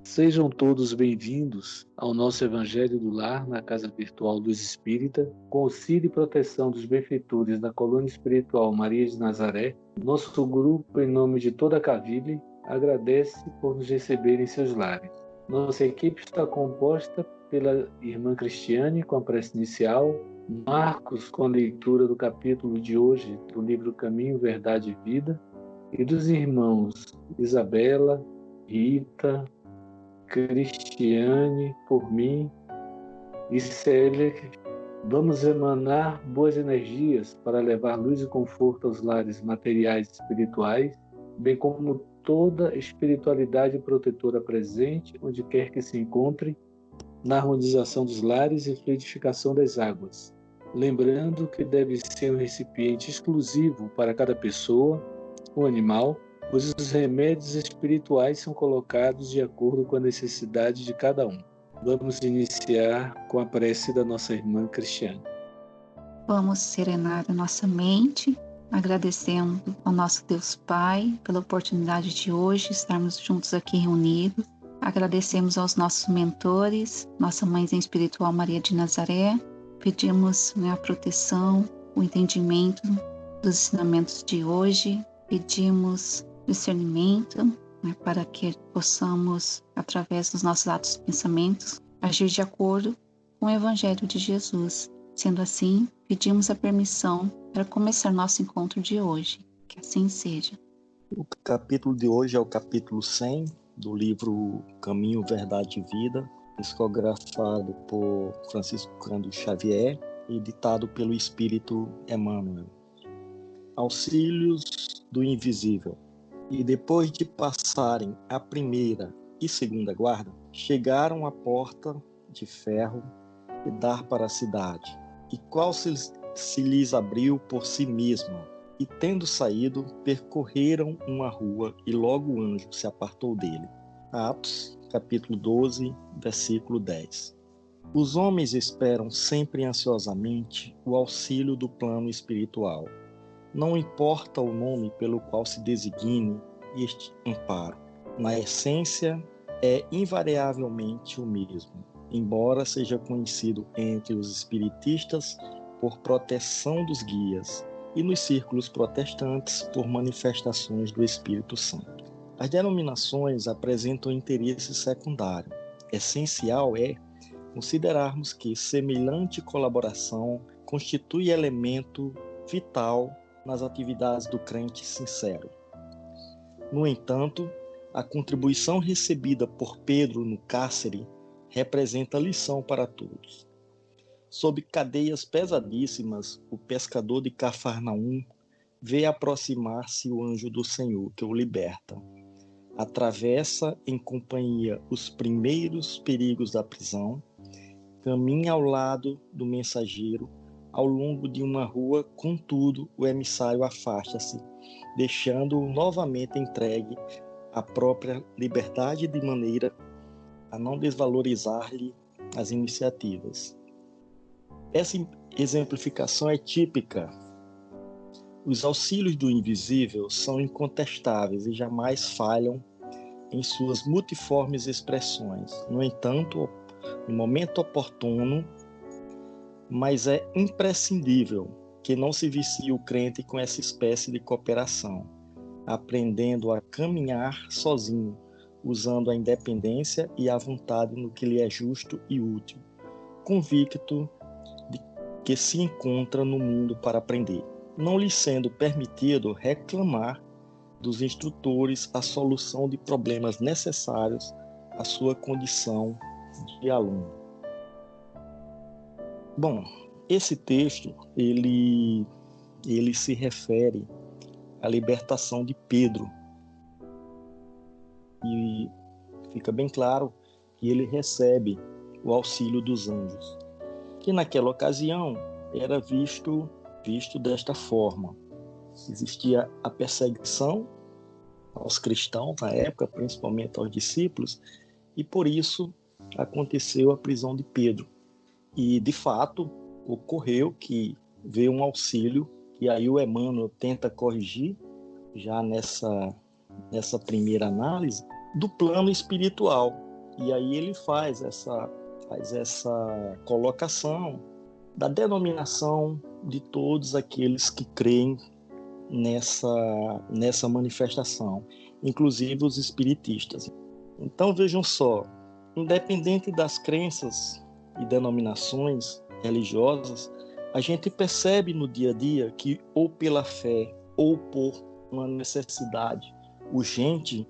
Sejam todos bem-vindos ao nosso Evangelho do Lar na Casa Virtual Luz Espírita, com auxílio e proteção dos benfeitores da Colônia Espiritual Maria de Nazaré. Nosso grupo, em nome de toda a Cavile, agradece por nos receber em seus lares. Nossa equipe está composta pela irmã Cristiane, com a prece inicial, Marcos, com a leitura do capítulo de hoje do livro Caminho, Verdade e Vida, e dos irmãos Isabela, Rita, Cristiane, por mim e Célia. Vamos emanar boas energias para levar luz e conforto aos lares materiais e espirituais, bem como toda espiritualidade protetora presente, onde quer que se encontre, na harmonização dos lares e fluidificação das águas. Lembrando que deve ser um recipiente exclusivo para cada pessoa ou animal, pois os remédios espirituais são colocados de acordo com a necessidade de cada um. Vamos iniciar com a prece da nossa irmã Cristiane. Vamos serenar a nossa mente, agradecendo ao nosso Deus Pai pela oportunidade de hoje estarmos juntos aqui reunidos. Agradecemos aos nossos mentores, nossa Mãezinha Espiritual Maria de Nazaré. Pedimos a proteção, o entendimento dos ensinamentos de hoje. Pedimos discernimento para que possamos, através dos nossos atos e pensamentos, agir de acordo com o Evangelho de Jesus. Sendo assim, pedimos a permissão para começar nosso encontro de hoje. Que assim seja. O capítulo de hoje é o capítulo 100 do livro Caminho, Verdade e Vida, psicografado por Francisco Cândido Xavier e ditado pelo Espírito Emmanuel. Auxílios do invisível. E depois de passarem a primeira e segunda guarda, chegaram à porta de ferro e dar para a cidade, e qual se lhes abriu por si mesma. E tendo saído, percorreram uma rua, e logo o anjo se apartou dele. Atos, capítulo 12, versículo 10. Os homens esperam sempre ansiosamente o auxílio do plano espiritual. Não importa o nome pelo qual se designe este amparo. Na essência, é invariavelmente o mesmo, embora seja conhecido entre os espiritistas por proteção dos guias e nos círculos protestantes por manifestações do Espírito Santo. As denominações apresentam interesse secundário. Essencial é considerarmos que semelhante colaboração constitui elemento vital nas atividades do crente sincero. No entanto, a contribuição recebida por Pedro no cárcere representa lição para todos. Sob cadeias pesadíssimas, o pescador de Cafarnaum vê aproximar-se o anjo do Senhor, que o liberta. Atravessa em companhia os primeiros perigos da prisão, caminha ao lado do mensageiro. Ao longo de uma rua, contudo, o emissário afasta-se, deixando-o novamente entregue à própria liberdade, de maneira a não desvalorizar-lhe as iniciativas. Essa exemplificação é típica. Os auxílios do invisível são incontestáveis e jamais falham em suas multiformes expressões. No entanto, no momento oportuno, mas é imprescindível que não se vicie o crente com essa espécie de cooperação, aprendendo a caminhar sozinho, usando a independência e a vontade no que lhe é justo e útil, convicto de que se encontra no mundo para aprender, não lhe sendo permitido reclamar dos instrutores a solução de problemas necessários à sua condição de aluno. Bom, esse texto, ele se refere à libertação de Pedro. E fica bem claro que ele recebe o auxílio dos anjos, que naquela ocasião era visto desta forma. Existia a perseguição aos cristãos na época, principalmente aos discípulos, e por isso aconteceu a prisão de Pedro. E, de fato, ocorreu que veio um auxílio, e aí o Emmanuel tenta corrigir, já nessa primeira análise, do plano espiritual. E aí ele faz essa colocação da denominação de todos aqueles que creem nessa manifestação, inclusive os espiritistas. Então vejam só, independente das crenças e denominações religiosas, a gente percebe no dia a dia que, ou pela fé, ou por uma necessidade urgente,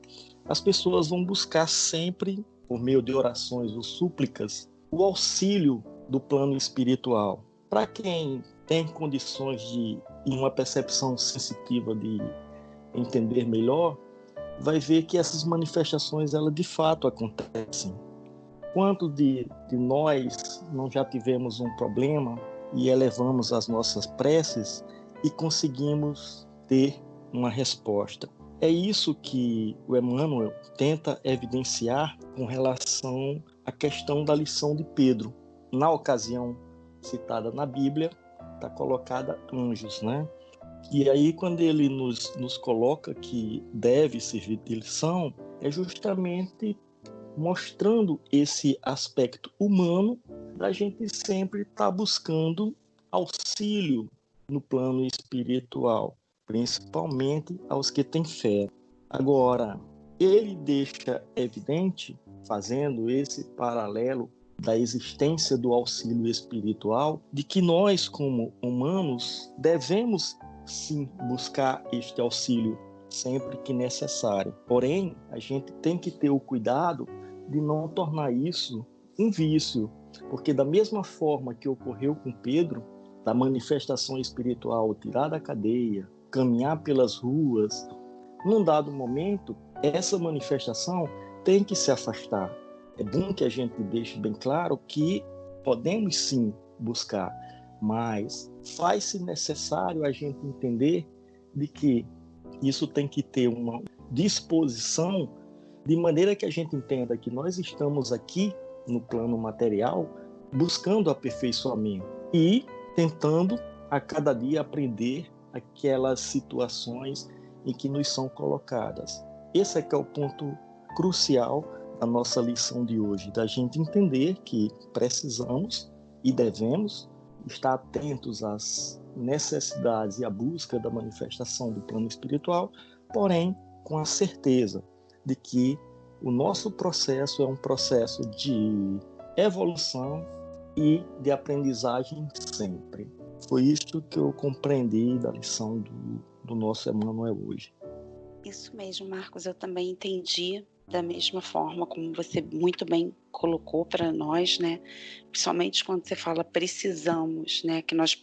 as pessoas vão buscar sempre, por meio de orações ou súplicas, o auxílio do plano espiritual. Para quem tem condições de uma percepção sensitiva de entender melhor, vai ver que essas manifestações, elas de fato acontecem. Quanto de nós não já tivemos um problema e elevamos as nossas preces e conseguimos ter uma resposta? É isso que o Emmanuel tenta evidenciar com relação à questão da lição de Pedro. Na ocasião citada na Bíblia, está colocada anjos, né? E aí, quando ele nos coloca que deve servir de lição, é justamente mostrando esse aspecto humano da gente sempre estar buscando auxílio no plano espiritual, principalmente aos que têm fé. Agora, ele deixa evidente, fazendo esse paralelo da existência do auxílio espiritual, de que nós, como humanos, devemos sim buscar este auxílio sempre que necessário. Porém, a gente tem que ter o cuidado de não tornar isso um vício, porque da mesma forma que ocorreu com Pedro, da manifestação espiritual, tirar da cadeia, caminhar pelas ruas, num dado momento, essa manifestação tem que se afastar. É bom que a gente deixe bem claro que podemos sim buscar, mas faz-se necessário a gente entender de que isso tem que ter uma disposição de maneira que a gente entenda que nós estamos aqui no plano material buscando aperfeiçoamento e tentando a cada dia aprender aquelas situações em que nos são colocadas. Esse é que é o ponto crucial da nossa lição de hoje, da gente entender que precisamos e devemos estar atentos às necessidades e à busca da manifestação do plano espiritual, porém com a certeza de que o nosso processo é um processo de evolução e de aprendizagem sempre. Foi isto que eu compreendi da lição do nosso Emmanuel hoje. Isso mesmo, Marcos, eu também entendi da mesma forma como você muito bem colocou para nós, né? Principalmente quando você fala precisamos, né? Que nós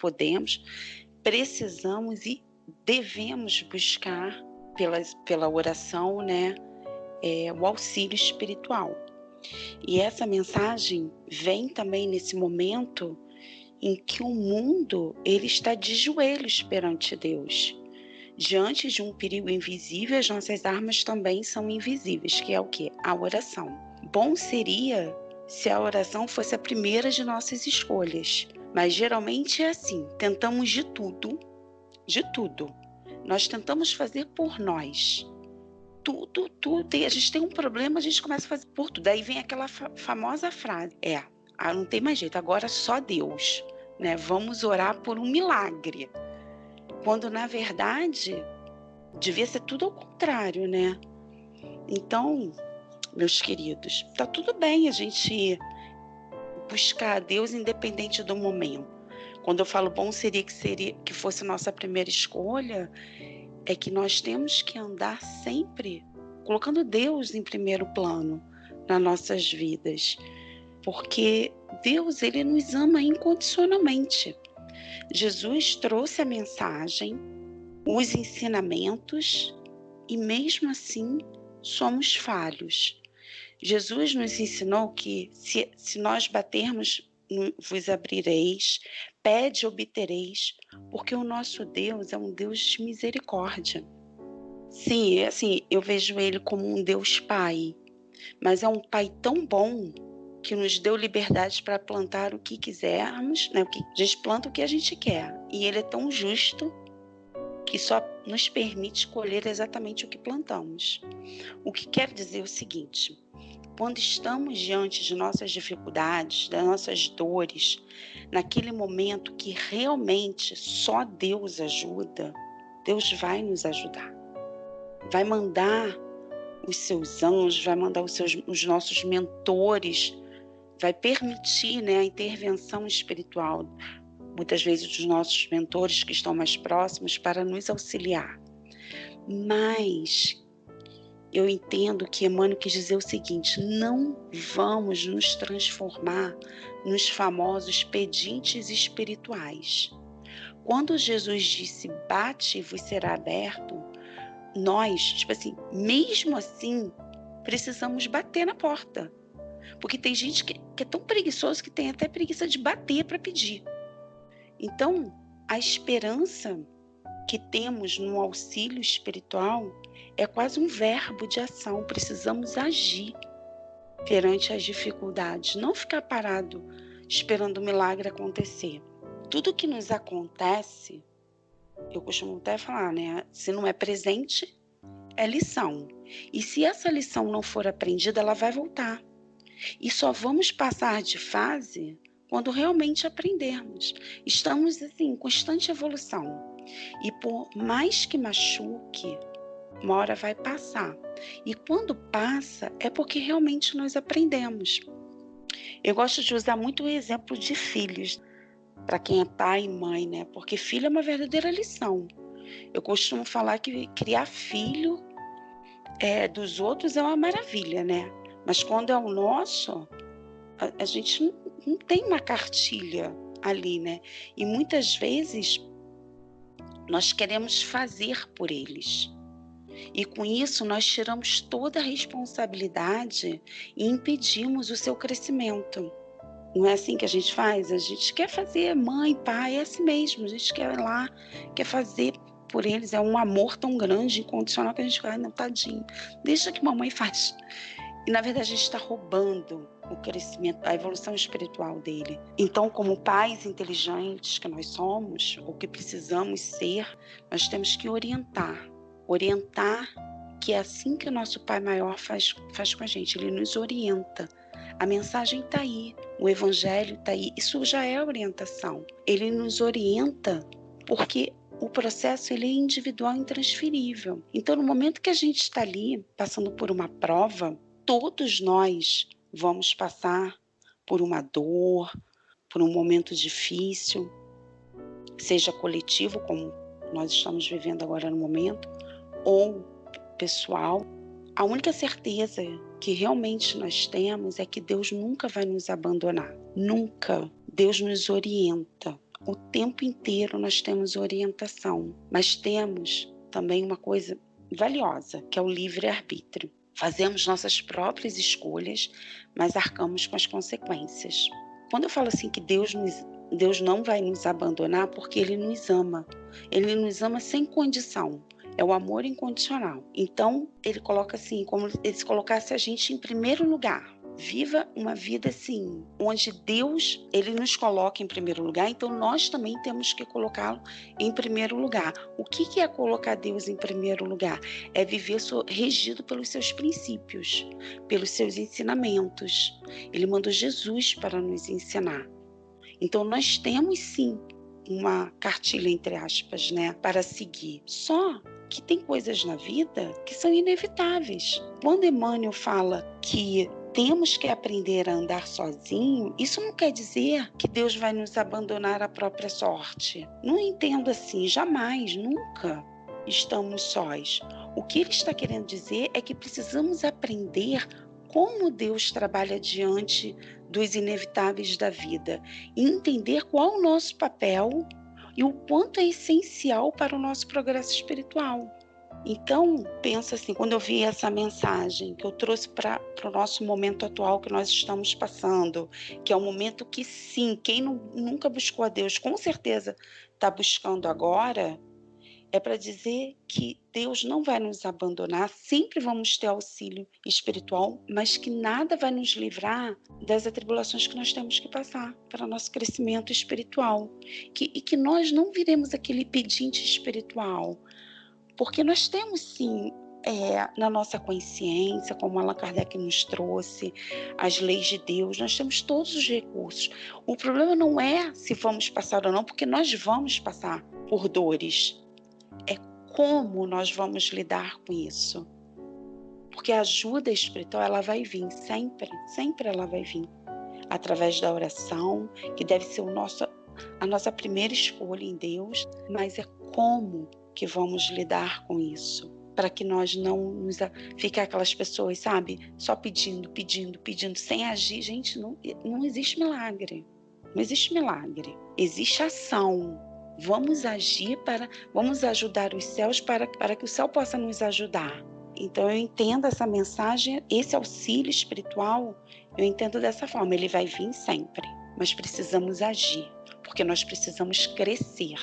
precisamos e devemos buscar pela oração, né? O auxílio espiritual. E essa mensagem vem também nesse momento em que o mundo ele está de joelhos perante Deus. Diante de um perigo invisível, as nossas armas também são invisíveis, que é o quê? A oração. Bom seria se a oração fosse a primeira de nossas escolhas, mas geralmente é assim, tentamos de tudo. Nós tentamos fazer por nós. Tudo. E a gente tem um problema, a gente começa a fazer por tudo. Daí vem aquela famosa frase, não tem mais jeito, agora só Deus, né? Vamos orar por um milagre. Quando, na verdade, devia ser tudo ao contrário, né? Então, meus queridos, tá tudo bem a gente buscar a Deus independente do momento. Quando eu falo bom seria que fosse a nossa primeira escolha, é que nós temos que andar sempre colocando Deus em primeiro plano nas nossas vidas. Porque Deus, ele nos ama incondicionalmente. Jesus trouxe a mensagem, os ensinamentos e mesmo assim somos falhos. Jesus nos ensinou que se nós batermos, vos abrireis, pede, obtereis, porque o nosso Deus é um Deus de misericórdia. Sim, assim, eu vejo ele como um Deus Pai, mas é um Pai tão bom que nos deu liberdade para plantar o que quisermos, né? A gente planta o que a gente quer. E ele é tão justo que só nos permite colher exatamente o que plantamos. O que quer dizer o seguinte: quando estamos diante de nossas dificuldades, das nossas dores, naquele momento que realmente só Deus ajuda, Deus vai nos ajudar. Vai mandar os seus anjos, vai mandar os nossos mentores, vai permitir, né, a intervenção espiritual, muitas vezes dos nossos mentores que estão mais próximos, para nos auxiliar. Mas eu entendo que Emmanuel quis dizer o seguinte: não vamos nos transformar nos famosos pedintes espirituais. Quando Jesus disse, bate e vos será aberto, nós, mesmo assim, precisamos bater na porta. Porque tem gente que é tão preguiçoso que tem até preguiça de bater para pedir. Então, a esperança que temos no auxílio espiritual é quase um verbo de ação. Precisamos agir perante as dificuldades, não ficar parado esperando o milagre acontecer. Tudo que nos acontece, eu costumo até falar, né? Se não é presente, é lição. E se essa lição não for aprendida, ela vai voltar. E só vamos passar de fase quando realmente aprendermos. Estamos, em constante evolução. E por mais que machuque, uma hora vai passar. E quando passa, é porque realmente nós aprendemos. Eu gosto de usar muito o exemplo de filhos, para quem é pai e mãe, né? Porque filho é uma verdadeira lição. Eu costumo falar que criar filho dos outros é uma maravilha, né? Mas quando é o nosso, a gente não tem uma cartilha ali, né? E muitas vezes nós queremos fazer por eles. E com isso nós tiramos toda a responsabilidade e impedimos o seu crescimento. Não é assim que a gente faz? A gente quer fazer, mãe, pai, é assim mesmo. A gente quer ir lá, quer fazer por eles. É um amor tão grande, incondicional, que a gente fala, não, tadinho, deixa que mamãe faz. E na verdade a gente está roubando o crescimento, a evolução espiritual dele. Então, como pais inteligentes que nós somos, ou que precisamos ser, nós temos que orientar, que é assim que o nosso Pai Maior faz com a gente, ele nos orienta. A mensagem está aí, o Evangelho está aí, isso já é orientação. Ele nos orienta porque o processo ele é individual e intransferível. Então, no momento que a gente está ali, passando por uma prova, todos nós vamos passar por uma dor, por um momento difícil, seja coletivo, como nós estamos vivendo agora no momento, ou pessoal. A única certeza que realmente nós temos é que Deus nunca vai nos abandonar. Nunca. Deus nos orienta. O tempo inteiro nós temos orientação. Mas temos também uma coisa valiosa, que é o livre-arbítrio. Fazemos nossas próprias escolhas, mas arcamos com as consequências. Quando eu falo assim que Deus não vai nos abandonar, porque Ele nos ama. Ele nos ama sem condição. É o amor incondicional. Então, ele coloca assim, como se colocasse a gente em primeiro lugar. Viva uma vida assim, onde Deus, ele nos coloca em primeiro lugar, então nós também temos que colocá-lo em primeiro lugar. O que é colocar Deus em primeiro lugar? É viver regido pelos seus princípios, pelos seus ensinamentos. Ele mandou Jesus para nos ensinar. Então, nós temos sim uma cartilha, entre aspas, né, para seguir. Só que tem coisas na vida que são inevitáveis. Quando Emmanuel fala que temos que aprender a andar sozinho, isso não quer dizer que Deus vai nos abandonar à própria sorte. Não entendo assim, jamais, nunca estamos sós. O que ele está querendo dizer é que precisamos aprender como Deus trabalha diante dos inevitáveis da vida e entender qual é o nosso papel e o quanto é essencial para o nosso progresso espiritual. Então, pensa assim, quando eu vi essa mensagem que eu trouxe para o nosso momento atual que nós estamos passando, que é um momento que sim, quem nunca buscou a Deus, com certeza está buscando agora, é para dizer que Deus não vai nos abandonar, sempre vamos ter auxílio espiritual, mas que nada vai nos livrar das atribulações que nós temos que passar para o nosso crescimento espiritual. E que nós não viremos aquele pedinte espiritual, porque nós temos sim na nossa consciência, como Allan Kardec nos trouxe, as leis de Deus, nós temos todos os recursos. O problema não é se vamos passar ou não, porque nós vamos passar por dores. É como nós vamos lidar com isso. Porque a ajuda espiritual, ela vai vir sempre, sempre ela vai vir. Através da oração, que deve ser a nossa primeira escolha em Deus, mas é como que vamos lidar com isso, para que nós não fiquem aquelas pessoas, sabe, só pedindo, sem agir. Gente, não existe milagre, não existe milagre, existe ação. Vamos agir vamos ajudar os céus para que o céu possa nos ajudar. Então eu entendo essa mensagem, esse auxílio espiritual, eu entendo dessa forma, ele vai vir sempre, mas precisamos agir, porque nós precisamos crescer.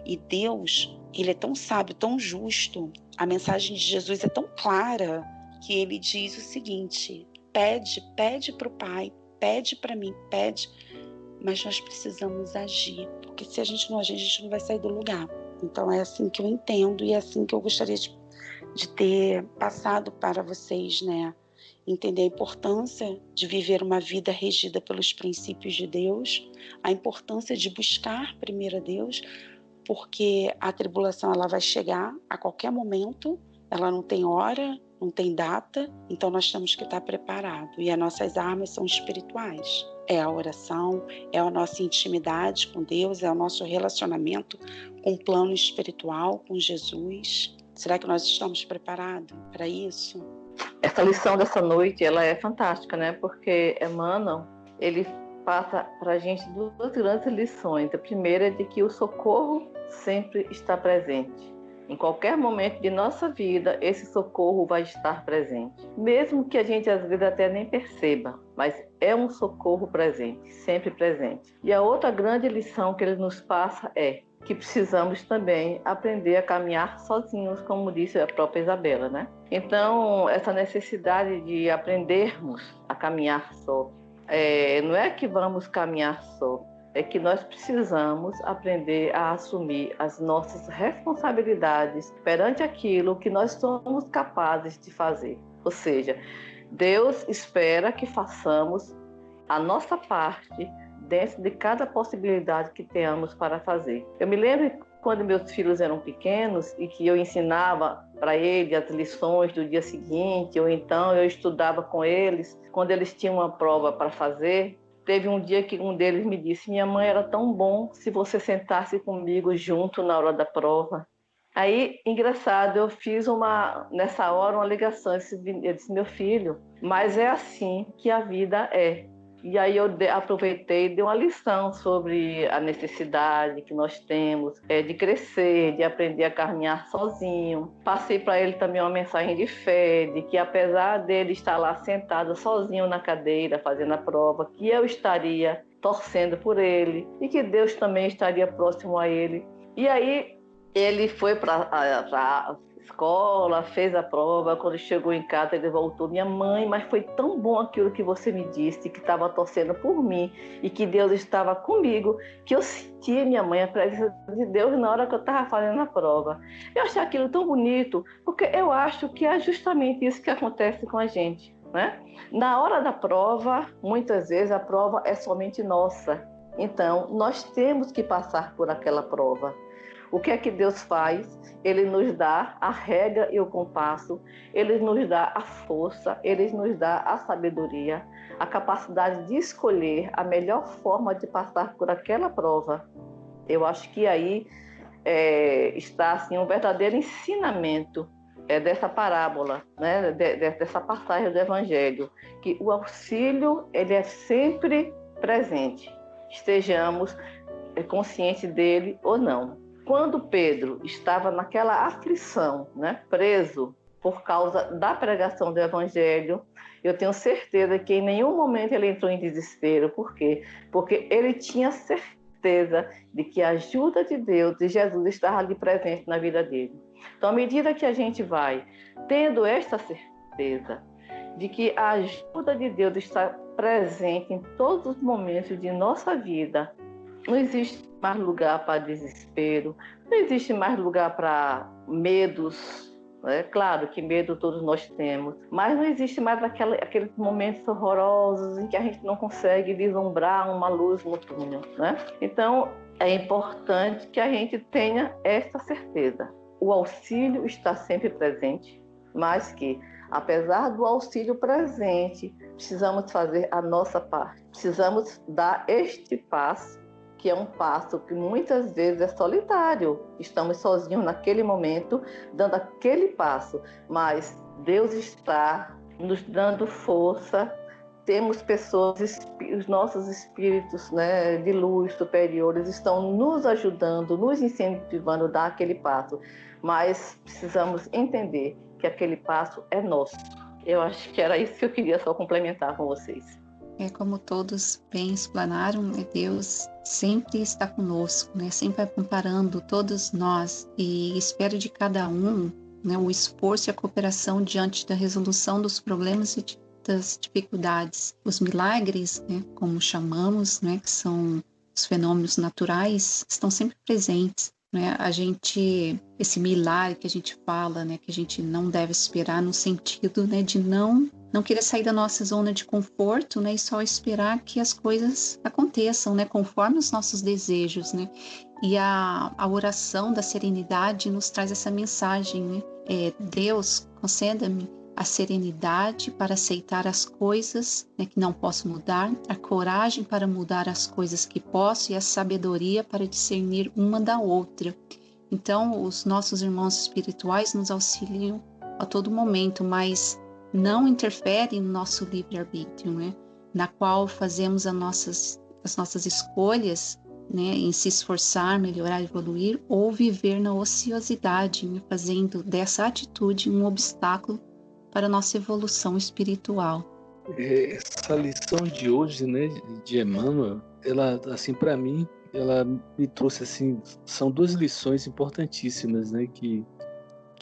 E Deus, ele é tão sábio, tão justo, a mensagem de Jesus é tão clara, que ele diz o seguinte: pede para o Pai, pede para mim, pede, mas nós precisamos agir, porque se a gente não agir, a gente não vai sair do lugar. Então é assim que eu entendo e é assim que eu gostaria de ter passado para vocês, né? Entender a importância de viver uma vida regida pelos princípios de Deus, a importância de buscar primeiro a Deus, porque a tribulação ela vai chegar a qualquer momento, ela não tem hora, não tem data, então nós temos que estar preparados. E as nossas armas são espirituais. É a oração, é a nossa intimidade com Deus, é o nosso relacionamento com o plano espiritual, com Jesus. Será que nós estamos preparados para isso? Essa lição dessa noite, ela é fantástica, né? Porque Emmanuel, ele passa para a gente duas grandes lições. A primeira é de que o socorro sempre está presente. Em qualquer momento de nossa vida, esse socorro vai estar presente. Mesmo que a gente às vezes até nem perceba, mas é um socorro presente, sempre presente. E a outra grande lição que ele nos passa é que precisamos também aprender a caminhar sozinhos, como disse a própria Isabela, né? Então, essa necessidade de aprendermos a caminhar só, não é que vamos caminhar só, é que nós precisamos aprender a assumir as nossas responsabilidades perante aquilo que nós somos capazes de fazer. Ou seja, Deus espera que façamos a nossa parte dentro de cada possibilidade que tenhamos para fazer. Eu me lembro quando meus filhos eram pequenos e que eu ensinava para eles as lições do dia seguinte, ou então eu estudava com eles, quando eles tinham uma prova para fazer. Teve um dia que um deles me disse: minha mãe, era tão bom se você sentasse comigo junto na hora da prova. Aí, engraçado, eu fiz nessa hora uma ligação. Eu disse: meu filho, mas é assim que a vida é. E aí eu aproveitei e dei uma lição sobre a necessidade que nós temos de crescer, de aprender a caminhar sozinho. Passei para ele também uma mensagem de fé, de que apesar dele estar lá sentado sozinho na cadeira fazendo a prova, que eu estaria torcendo por ele e que Deus também estaria próximo a ele. E aí ele foi para a escola, fez a prova. Quando chegou em casa, ele voltou: minha mãe, mas foi tão bom aquilo que você me disse, que estava torcendo por mim e que Deus estava comigo, que eu senti, minha mãe, a presença de Deus na hora que eu estava fazendo a prova. Eu achei aquilo tão bonito, porque eu acho que é justamente isso que acontece com a gente, né? Na hora da prova, muitas vezes a prova é somente nossa. Então, nós temos que passar por aquela prova. O que é que Deus faz? Ele nos dá a regra e o compasso, Ele nos dá a força, Ele nos dá a sabedoria, a capacidade de escolher a melhor forma de passar por aquela prova. Eu acho que aí está assim, um verdadeiro ensinamento dessa parábola, né? Dessa passagem do Evangelho, que o auxílio ele é sempre presente, estejamos conscientes dele ou não. Quando Pedro estava naquela aflição, né, preso por causa da pregação do Evangelho, eu tenho certeza que em nenhum momento ele entrou em desespero. Por quê? Porque ele tinha certeza de que a ajuda de Deus, de Jesus, estava ali presente na vida dele. Então, à medida que a gente vai tendo esta certeza de que a ajuda de Deus está presente em todos os momentos de nossa vida, não existe mais lugar para desespero, não existe mais lugar para medos, É claro que medo todos nós temos, mas não existe mais aqueles momentos horrorosos em que a gente não consegue vislumbrar uma luz no túnel, né? Então, é importante que a gente tenha essa certeza. O auxílio está sempre presente, mas que, apesar do auxílio presente, precisamos fazer a nossa parte. Precisamos dar este passo, que é um passo que muitas vezes é solitário. Estamos sozinhos naquele momento, dando aquele passo, mas Deus está nos dando força. Temos pessoas, os nossos espíritos, né, de luz superiores estão nos ajudando, nos incentivando a dar aquele passo, mas precisamos entender que aquele passo é nosso. Eu acho que era isso que eu queria só complementar com vocês. Como todos bem explanaram, Deus sempre está conosco, né? Sempre amparando todos nós, e espera de cada um, né, o esforço e a cooperação diante da resolução dos problemas e das dificuldades. Os milagres, né, como chamamos, né, que são os fenômenos naturais, estão sempre presentes. Né? Esse milagre que a gente fala, né, que a gente não deve esperar no sentido, né, de não querer sair da nossa zona de conforto, né, e só esperar que as coisas aconteçam, né, conforme os nossos desejos, né. E a oração da serenidade nos traz essa mensagem, né. Deus, conceda-me a serenidade para aceitar as coisas, né, que não posso mudar, a coragem para mudar as coisas que posso e a sabedoria para discernir uma da outra. Então, os nossos irmãos espirituais nos auxiliam a todo momento, mas não interferem no nosso livre-arbítrio, né? Na qual fazemos as nossas escolhas, né, em se esforçar, melhorar, evoluir, ou viver na ociosidade, né, fazendo dessa atitude um obstáculo para a nossa evolução espiritual. Essa lição de hoje, né, de Emmanuel, ela, assim, para mim, ela me trouxe, assim, são duas lições importantíssimas, né, que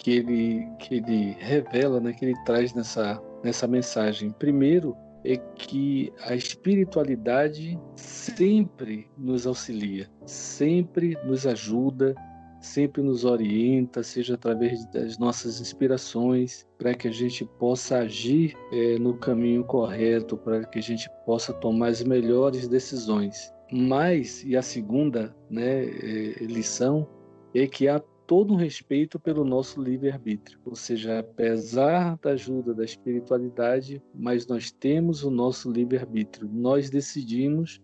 ele revela, né, que ele traz nessa mensagem. Primeiro é que a espiritualidade sempre nos auxilia, sempre nos ajuda, sempre nos orienta, seja através das nossas inspirações, para que a gente possa agir no caminho correto, para que a gente possa tomar as melhores decisões. Mas, e a segunda, né, lição, é que há todo um respeito pelo nosso livre-arbítrio. Ou seja, apesar da ajuda da espiritualidade, mas nós temos o nosso livre-arbítrio. Nós decidimos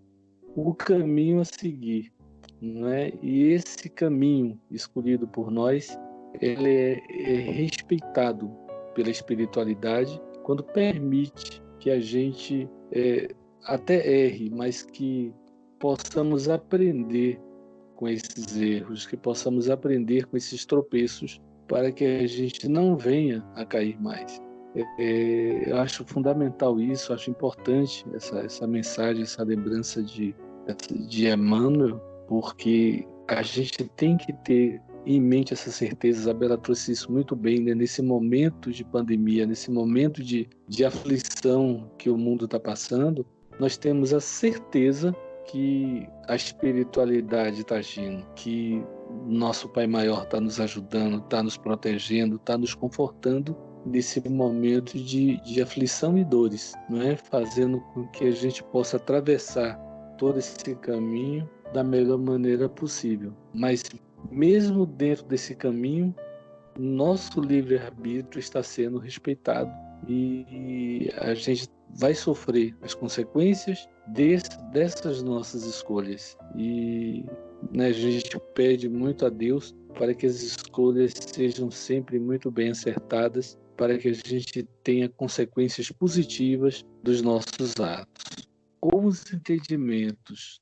o caminho a seguir, não é? E esse caminho escolhido por nós, ele é respeitado pela espiritualidade quando permite que a gente até erre, mas que possamos aprender com esses erros, que possamos aprender com esses tropeços, para que a gente não venha a cair mais. Eu acho fundamental isso, acho importante essa mensagem, essa lembrança de Emmanuel, porque a gente tem que ter em mente essa certeza. Isabela trouxe isso muito bem, né? Nesse momento de pandemia, nesse momento de aflição que o mundo está passando, nós temos a certeza que a espiritualidade está agindo, que nosso Pai Maior está nos ajudando, está nos protegendo, está nos confortando nesse momento de aflição e dores, não é? Fazendo com que a gente possa atravessar todo esse caminho da melhor maneira possível. Mas mesmo dentro desse caminho, nosso livre-arbítrio está sendo respeitado e a gente vai sofrer as consequências dessas nossas escolhas. E né, a gente pede muito a Deus para que as escolhas sejam sempre muito bem acertadas, para que a gente tenha consequências positivas dos nossos atos. Com os entendimentos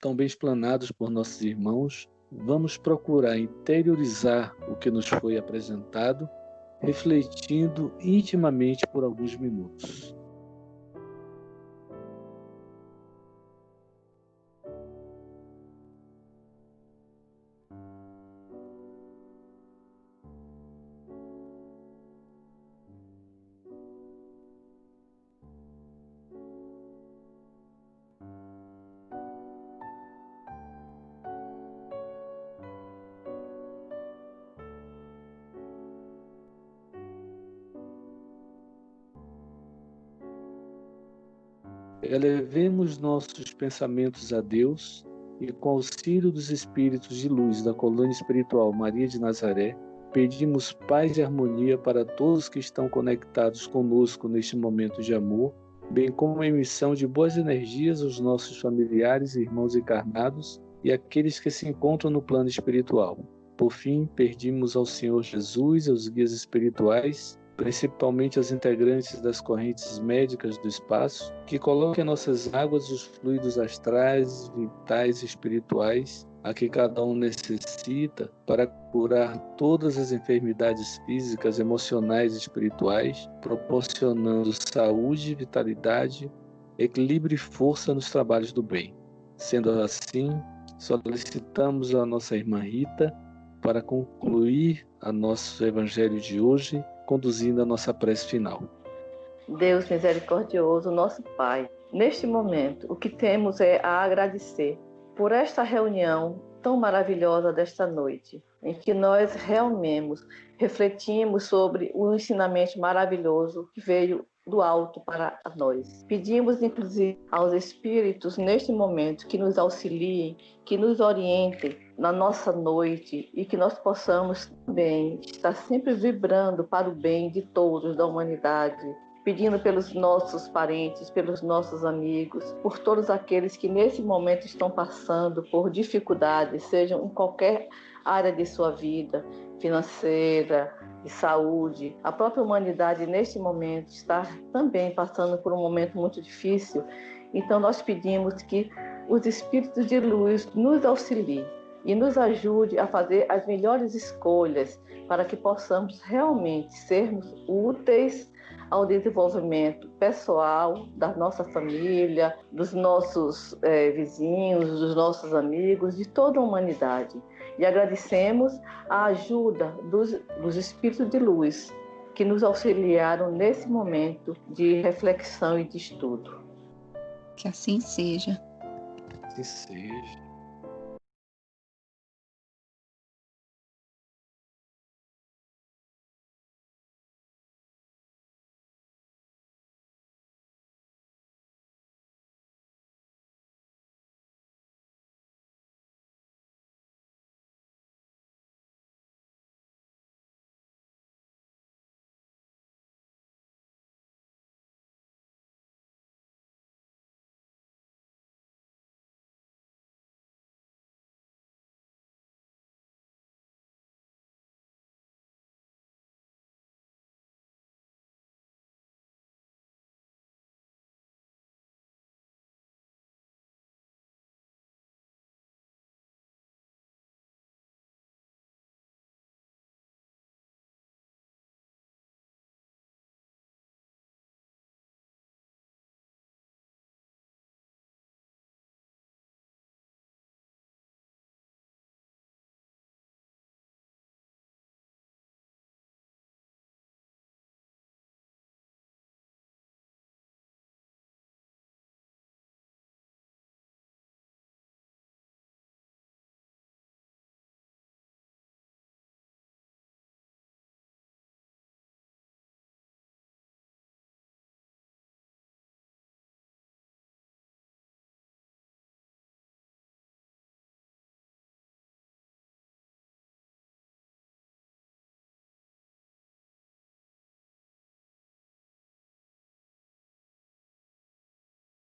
tão bem explanados por nossos irmãos, vamos procurar interiorizar o que nos foi apresentado, refletindo intimamente por alguns minutos. Elevemos nossos pensamentos a Deus e, com auxílio dos espíritos de luz da colônia espiritual Maria de Nazaré, pedimos paz e harmonia para todos que estão conectados conosco neste momento de amor, bem como a emissão de boas energias aos nossos familiares e irmãos encarnados e aqueles que se encontram no plano espiritual. Por fim, pedimos ao Senhor Jesus e aos guias espirituais, principalmente aos integrantes das correntes médicas do espaço, que coloquem em nossas águas os fluidos astrais, vitais e espirituais, a que cada um necessita para curar todas as enfermidades físicas, emocionais e espirituais, proporcionando saúde, vitalidade, equilíbrio e força nos trabalhos do bem. Sendo assim, solicitamos a nossa irmã Rita para concluir o nosso evangelho de hoje, conduzindo a nossa prece final. Deus misericordioso, nosso Pai, neste momento, o que temos é a agradecer por esta reunião tão maravilhosa desta noite, em que nós realmente refletimos sobre o ensinamento maravilhoso que veio do alto para nós. Pedimos, inclusive, aos Espíritos, neste momento, que nos auxiliem, que nos orientem na nossa noite e que nós possamos também estar sempre vibrando para o bem de todos, da humanidade, pedindo pelos nossos parentes, pelos nossos amigos, por todos aqueles que nesse momento estão passando por dificuldades, sejam em qualquer área de sua vida, financeira, de saúde. A própria humanidade neste momento está também passando por um momento muito difícil. Então nós pedimos que os espíritos de luz nos auxiliem e nos ajude a fazer as melhores escolhas para que possamos realmente sermos úteis ao desenvolvimento pessoal da nossa família, dos nossos vizinhos, dos nossos amigos, de toda a humanidade. E agradecemos a ajuda dos espíritos de luz que nos auxiliaram nesse momento de reflexão e de estudo. Que assim seja. Que seja.